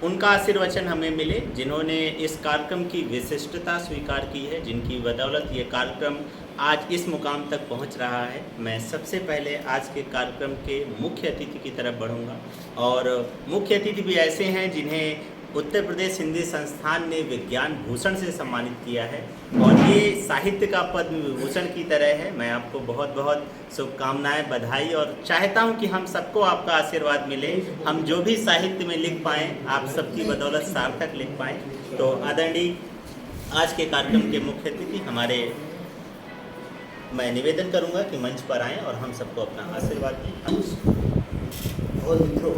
उनका आशीर्वचन हमें मिले जिन्होंने इस कार्यक्रम की विशिष्टता स्वीकार की है, जिनकी बदौलत ये कार्यक्रम आज इस मुकाम तक पहुंच रहा है। मैं सबसे पहले आज के कार्यक्रम के मुख्य अतिथि की तरफ बढ़ूंगा और मुख्य अतिथि भी ऐसे हैं जिन्हें उत्तर प्रदेश हिंदी संस्थान ने विज्ञान भूषण से सम्मानित किया है और ये साहित्य का पद्म विभूषण की तरह है। मैं आपको बहुत बहुत शुभकामनाएं, बधाई और चाहता हूं कि हम सबको आपका आशीर्वाद मिले, हम जो भी साहित्य में लिख पाएँ आप सबकी बदौलत सार्थक लिख पाएँ। तो आदरणीय आज के कार्यक्रम के मुख्य अतिथि हमारे, मैं निवेदन करूंगा कि मंच पर आएँ और हम सबको अपना आशीर्वाद दें। और मित्रों,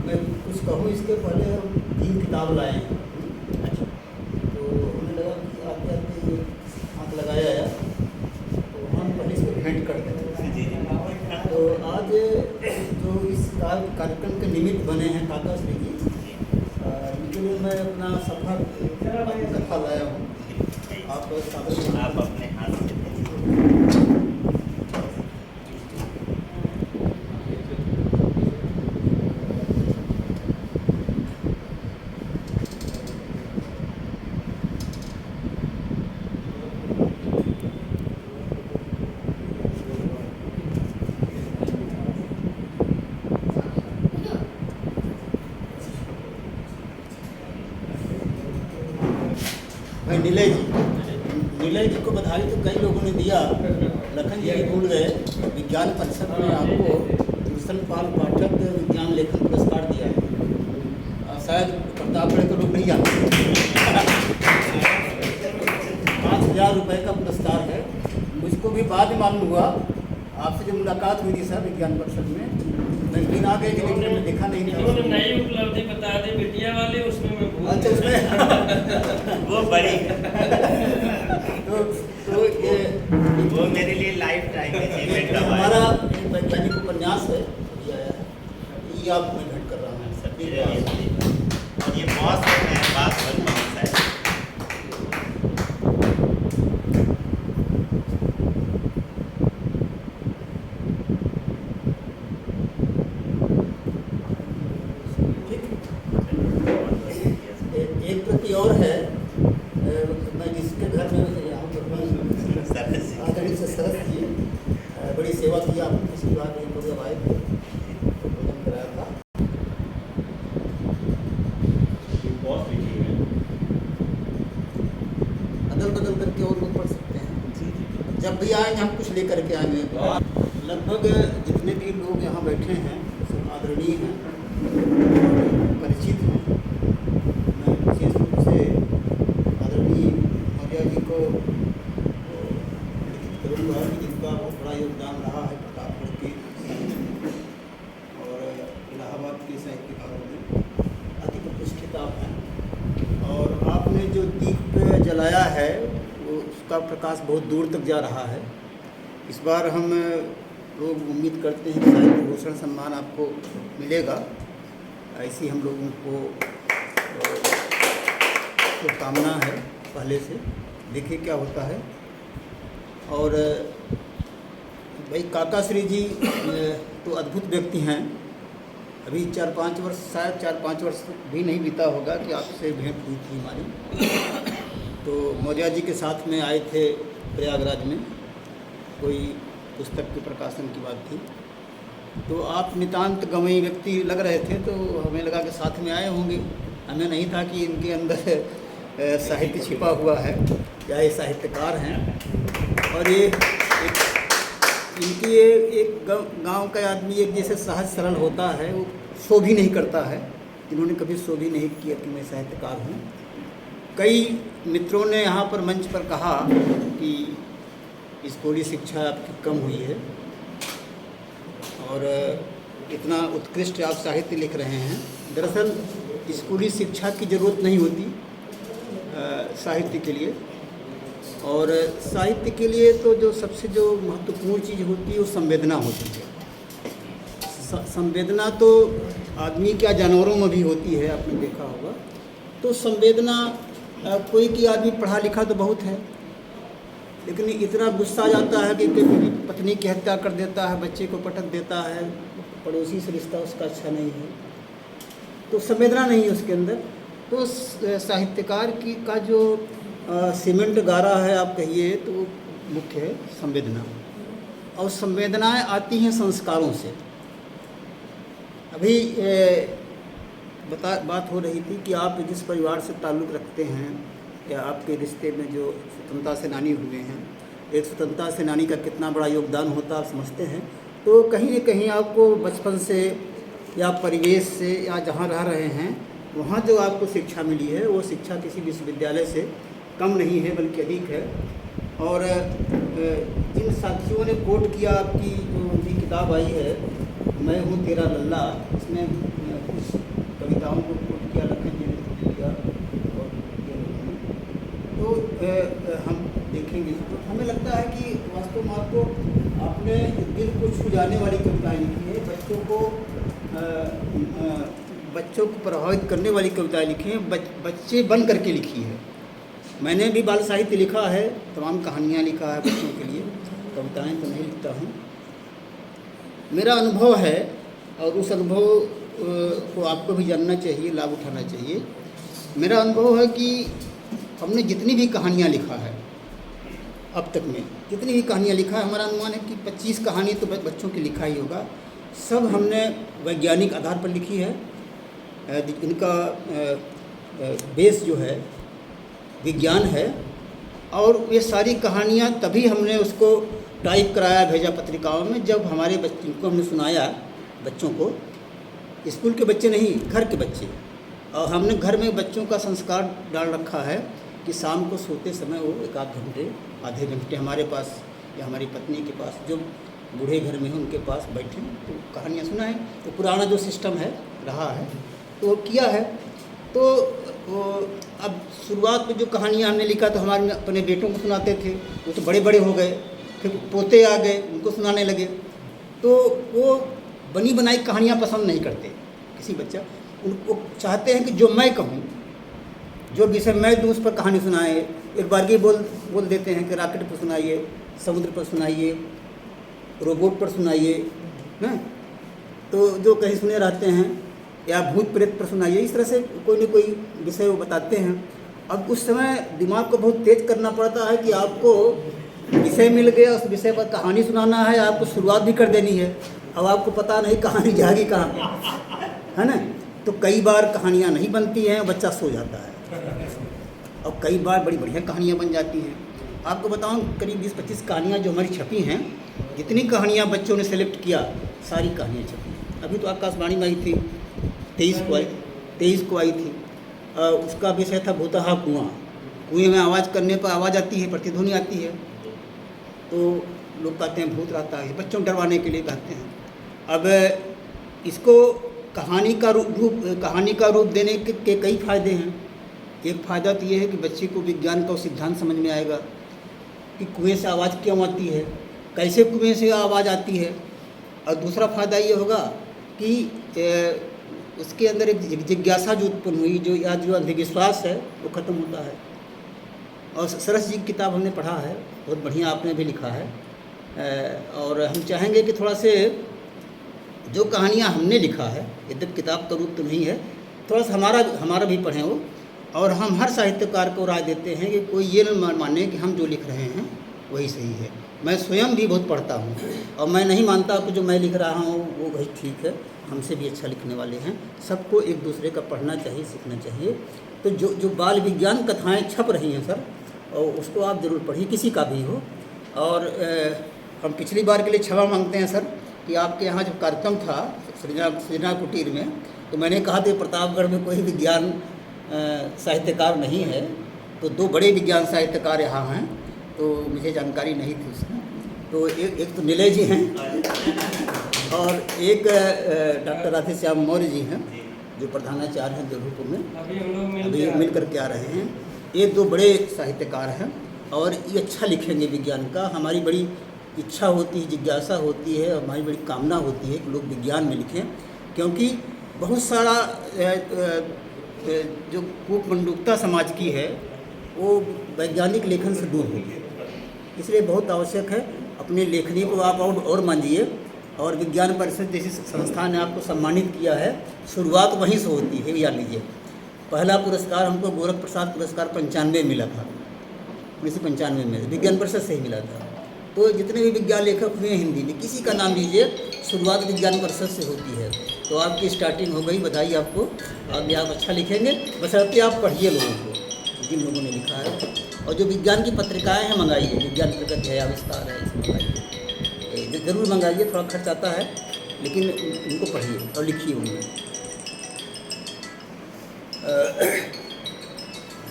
मैं कुछ कहूँ इसके पहले हम 3 किताब लाए हैं। अच्छा, तो हमें लगा कि आते आते ये हाथ लगाया है तो हम पहले इसको भेंट करते हैं। जी जी। तो आज जो इस कार्यक्रम के निमित्त बने हैं काका श्री जी, इनके लिए मैं अपना सफल कथा लाया हूँ। आप अपने हाथ से दें। भाई नीलय जी को बधाई तो कई लोगों ने दिया, लखन जी भूल गए। विज्ञान परिषद में आपको भूषण पाल पाठक विज्ञान लेखन पुरस्कार दिया है। शायद प्रतापगढ़ के लोग नहीं जानते। 5,000 रुपये का पुरस्कार है। मुझको भी बाद में मालूम हुआ, आपसे जब मुलाकात हुई थी सर विज्ञान परिषद में, मैं दिन आ गए कि मैंने देखा नहीं था। नई उपलब्धि बता दे बिटिया वाले, उसमें मैं भूल अच्छा, उसमें वो बड़ी तो ये वो मेरे लिए लाइफ टाइम अचीवमेंट का हमारा वैज्ञानिक उपन्यास है, ये आप मैं भेंट कर रहा हूँ। और ये बॉस है, मैं बात कर पाऊँ सर। एक प्रति और है, मैं जिसके घर में यहाँ पर आदरणीय से सरस जी बड़ी सेवा की आपने, पिछली बार एक लोग जब आए थे तो भोजन कराया था। अदल बदल करके और लोग पढ़ सकते हैं। जब भी आएंगे हम कुछ लेकर के आएंगे। लगभग जितने भी लोग यहाँ बैठे हैं सब आदरणीय हैं, परिचित हैं। मैं विशेष रूप से आदरणीय मौर्य जी को लिखित करूँगा कि जिनका बहुत बड़ा योगदान रहा है प्रतापगढ़ की और इलाहाबाद के साहित्यकारों में अति प्रतिष्ठित आप हैं। और आपने जो दीप जलाया है वो उसका प्रकाश बहुत दूर तक जा रहा है। इस बार हम लोग उम्मीद करते हैं कि साहित्य भूषण सम्मान आपको मिलेगा। ऐसी हम लोगों को शुभकामना है पहले से, देखिए क्या होता है। और भाई काका श्री जी तो अद्भुत व्यक्ति हैं। अभी 4-5 वर्ष, शायद 4-5 वर्ष भी नहीं बीता होगा कि आपसे भेंट हुई थी हमारी। तो मौर्य जी के साथ में आए थे प्रयागराज में, कोई पुस्तक के प्रकाशन की बात थी। तो आप नितांत गंवई व्यक्ति लग रहे थे, तो हमें लगा कि साथ में आए होंगे। हमें नहीं था कि इनके अंदर साहित्य छिपा हुआ है, या ये साहित्यकार हैं। और ये इनकी एक गांव का आदमी एक जैसे सहज सरल होता है, वो शो भी नहीं करता है। इन्होंने कभी शो भी नहीं किया कि मैं साहित्यकार हूँ। कई मित्रों ने यहाँ पर मंच पर कहा कि स्कूली शिक्षा आपकी कम हुई है और इतना उत्कृष्ट आप साहित्य लिख रहे हैं। दरअसल स्कूली शिक्षा की ज़रूरत नहीं होती साहित्य के लिए। और साहित्य के लिए तो जो सबसे जो महत्वपूर्ण चीज़ होती है वो संवेदना होती है। संवेदना तो आदमी क्या जानवरों में भी होती है, आपने देखा होगा। तो संवेदना कोई की आदमी पढ़ा लिखा तो बहुत है, लेकिन इतना गुस्सा आ जाता है कि कभी पत्नी की हत्या कर देता है, बच्चे को पटक देता है, पड़ोसी से रिश्ता उसका अच्छा नहीं है। तो संवेदना नहीं है उसके अंदर। तो साहित्यकार की का जो सीमेंट गारा है आप कहिए तो मुख्य है संवेदना, और संवेदनाएं आती हैं संस्कारों से। अभी बात हो रही थी कि आप जिस परिवार से ताल्लुक़ रखते हैं या आपके रिश्ते में जो स्वतंत्रता सेनानी हुए हैं, एक स्वतंत्रता सेनानी का कितना बड़ा योगदान होता है आप समझते हैं। तो कहीं न कहीं आपको बचपन से या परिवेश से या जहाँ रह रहे हैं वहाँ जो आपको शिक्षा मिली है वो शिक्षा किसी विश्वविद्यालय से कम नहीं है बल्कि अधिक है। और जिन साथियों ने कोट किया आपकी जो भी किताब आई है मैं हूँ तेरा लल्ला, इसमें कुछ कविताओं को कोट किया, लखन जी ने किया और तो हम देखेंगे। तो हमें लगता है कि वास्तव में आपको अपने दिल को छू जाने वाली कविताएं लिखी है, बच्चों को प्रभावित करने वाली कविताएं लिखी हैं, बच्चे बन करके लिखी है। मैंने भी बाल साहित्य लिखा है, तमाम कहानियाँ लिखा है बच्चों के लिए, कविताएं तो नहीं लिखता हूँ। मेरा अनुभव है और उस अनुभव को आपको भी जानना चाहिए, लाभ उठाना चाहिए। मेरा अनुभव है कि हमने जितनी भी कहानियाँ लिखा है अब तक में, जितनी भी कहानियाँ लिखा है, हमारा अनुमान है कि 25 कहानी तो बच्चों की लिखा ही होगा। सब हमने वैज्ञानिक आधार पर लिखी है, इनका बेस जो है विज्ञान है। और ये सारी कहानियाँ तभी हमने उसको टाइप कराया, भेजा पत्रिकाओं में, जब हमारे बच्चों को हमने सुनाया, बच्चों को, स्कूल के बच्चे नहीं, घर के बच्चे। और हमने घर में बच्चों का संस्कार डाल रखा है कि शाम को सोते समय वो एक आध घंटे, आधे घंटे हमारे पास या हमारी पत्नी के पास, जो बूढ़े घर में हैं उनके पास बैठें तो कहानियाँ सुनाएं। तो पुराना जो सिस्टम है रहा है तो वो किया है। तो अब शुरुआत में जो कहानियाँ हमने लिखा तो हमारे अपने बेटों को सुनाते थे, वो तो बड़े बड़े हो गए, फिर पोते आ गए, उनको सुनाने लगे। तो वो बनी बनाई कहानियाँ पसंद नहीं करते किसी बच्चा, उनको चाहते हैं कि जो मैं कहूँ, जो विषय मैं दूँ उस पर कहानी सुनाए। एक बार की बोल देते हैं कि रॉकेट पर सुनाइए, समुद्र पर सुनाइए, रोबोट पर सुनाइए, ना, तो जो कहीं सुने रहते हैं, या भूत प्रेत पर सुनाइए। इस तरह से कोई न कोई विषय वो बताते हैं। अब उस समय दिमाग को बहुत तेज करना पड़ता है कि आपको विषय मिल गया, उस विषय पर कहानी सुनाना है, आपको शुरुआत भी कर देनी है। अब आपको पता नहीं कहानी जाएगी कहाँ, है ना। तो कई बार कहानियाँ नहीं बनती हैं, बच्चा सो जाता है, और कई बार बड़ी बढ़िया कहानियाँ बन जाती हैं। आपको बताऊं करीब 20-25 कहानियाँ जो हमारी छपी हैं, जितनी कहानियाँ बच्चों ने सेलेक्ट किया सारी कहानियाँ छपी। अभी तो आकाशवाणी में आई थी, 23 को आई थी। उसका विषय था भूतहा कुआं। कुएँ में आवाज़ करने पर आवाज़ आती है, प्रतिध्वनि आती है, तो लोग कहते हैं भूत रहता है, बच्चों डरवाने के लिए कहते हैं। अब इसको कहानी का रूप देने के कई फ़ायदे हैं। एक फ़ायदा तो ये है कि बच्चे को विज्ञान का सिद्धांत समझ में आएगा कि कुएँ से आवाज़ क्यों आती है, कैसे कुएँ से आवाज़ आती है। और दूसरा फ़ायदा ये होगा कि उसके अंदर एक जिज्ञासा जो उत्पन्न हुई, जो अंधविश्वास है वो ख़त्म होता है। और सरस जी की किताब हमने पढ़ा है, बहुत बढ़िया आपने भी लिखा है। और हम चाहेंगे कि थोड़ा से जो कहानियाँ हमने लिखा है, यद्यप किताब का रूप तो नहीं है, थोड़ा सा हमारा भी पढ़ें वो। और हम हर साहित्यकार को राय देते हैं कि कोई ये न माने कि हम जो लिख रहे हैं वही सही है। मैं स्वयं भी बहुत पढ़ता हूँ और मैं नहीं मानता कि जो मैं लिख रहा हूँ वो वही ठीक है, हमसे भी अच्छा लिखने वाले हैं। सबको एक दूसरे का पढ़ना चाहिए, सीखना चाहिए। तो जो बाल विज्ञान कथाएँ छप रही हैं सर, और उसको आप ज़रूर पढ़िए, किसी का भी हो। और हम पिछली बार के लिए क्षमा मांगते हैं सर कि आपके यहाँ जो कार्यक्रम था सृजना कुटीर में, तो मैंने कहा था प्रतापगढ़ में कोई विज्ञान साहित्यकार नहीं है, तो 2 बड़े विज्ञान साहित्यकार यहाँ हैं, तो मुझे जानकारी नहीं थी उसमें। तो एक तो नीलय जी हैं और एक डॉक्टर राधेश्याम मौर्य जी हैं जो प्रधानाचार्य हैं देवरूपुर में, अभी मिल करके आ रहे हैं। ये 2 बड़े साहित्यकार हैं और ये अच्छा लिखेंगे विज्ञान का। हमारी बड़ी इच्छा होती है, जिज्ञासा होती है, हमारी बड़ी कामना होती है कि लोग विज्ञान में लिखें, क्योंकि बहुत सारा जो कूपमंडूकता समाज की है वो वैज्ञानिक लेखन से दूर होगी। इसलिए बहुत आवश्यक है अपनी लेखनी को आप और मांझिए और विज्ञान परिषद जैसी संस्था ने आपको सम्मानित किया है, शुरुआत वहीं से होती है, याद लीजिए। पहला पुरस्कार हमको गोरख प्रसाद पुरस्कार 95 मिला था, 1995 में विज्ञान परिषद से ही मिला था। तो जितने भी विज्ञान लेखक हुए हिंदी में, किसी का नाम लीजिए, शुरुआत विज्ञान परिषद से होती है। तो आपकी स्टार्टिंग हो गई, बधाई आपको। आगे आप अच्छा लिखेंगे, बशर्ते आप पढ़िए लोगों को, जिन लोगों ने लिखा है। और जो विज्ञान की पत्रिकाएं हैं मंगाइए, विज्ञान प्रगति है, आविष्कार है, इसे मंगाइए, ज़रूर मंगाइए। थोड़ा खर्च आता है लेकिन उनको पढ़िए और लिखिए उनमें।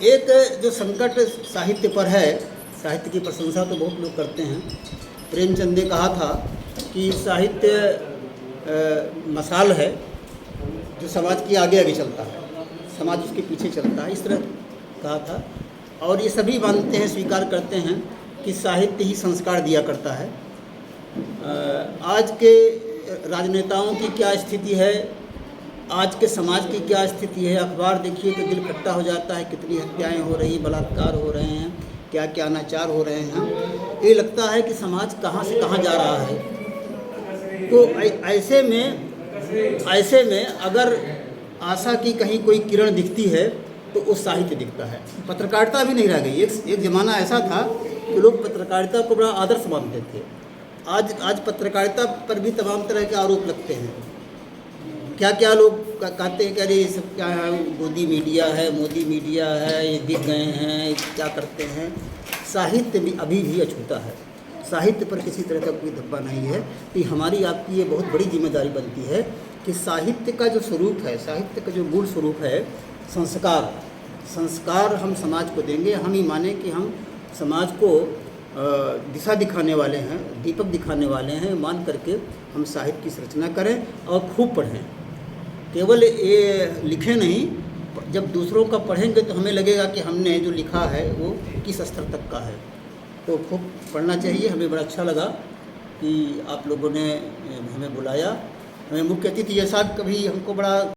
एक जो संकट साहित्य पर है, साहित्य की प्रशंसा तो बहुत लोग करते हैं। प्रेमचंद ने कहा था कि साहित्य मशाल है जो समाज के आगे आगे चलता है, समाज उसके पीछे चलता है, इस तरह कहा था। और ये सभी मानते हैं, स्वीकार करते हैं कि साहित्य ही संस्कार दिया करता है। आज के राजनेताओं की क्या स्थिति है, आज के समाज की क्या स्थिति है, अखबार देखिए तो दिल खट्टा हो जाता है। कितनी हत्याएं हो रही, बलात्कार हो रहे हैं, क्या क्या अनाचार हो रहे हैं। ये लगता है कि समाज कहाँ से कहाँ जा रहा है। तो ऐसे में अगर आशा की कहीं कोई किरण दिखती है तो वो साहित्य दिखता है। पत्रकारिता भी नहीं रह गई। एक ज़माना ऐसा था कि लोग पत्रकारिता को बड़ा आदर्श मानते थे। आज पत्रकारिता पर भी तमाम तरह के आरोप लगते हैं। क्या क्या लोग कहते हैं कि अरे ये सब क्या है, गोदी मीडिया है, मोदी मीडिया है, ये दिख गए हैं, क्या करते हैं। साहित्य भी अभी भी अछूता है। साहित्य पर किसी तरह का कोई धब्बा नहीं है। कि हमारी आपकी ये बहुत बड़ी जिम्मेदारी बनती है कि साहित्य का जो स्वरूप है, साहित्य का जो मूल स्वरूप है, संस्कार हम समाज को देंगे। हम ही माने कि हम समाज को दिशा दिखाने वाले हैं, दीपक दिखाने वाले हैं, मान करके हम साहित्य की रचना करें और खूब पढ़ें। केवल ये लिखें नहीं, जब दूसरों का पढ़ेंगे तो हमें लगेगा कि हमने जो लिखा है वो किस स्तर तक का है। तो खूब पढ़ना चाहिए। हमें बड़ा अच्छा लगा कि आप लोगों ने हमें बुलाया। हमें मुख्य अतिथि जैसा कभी हमको बड़ा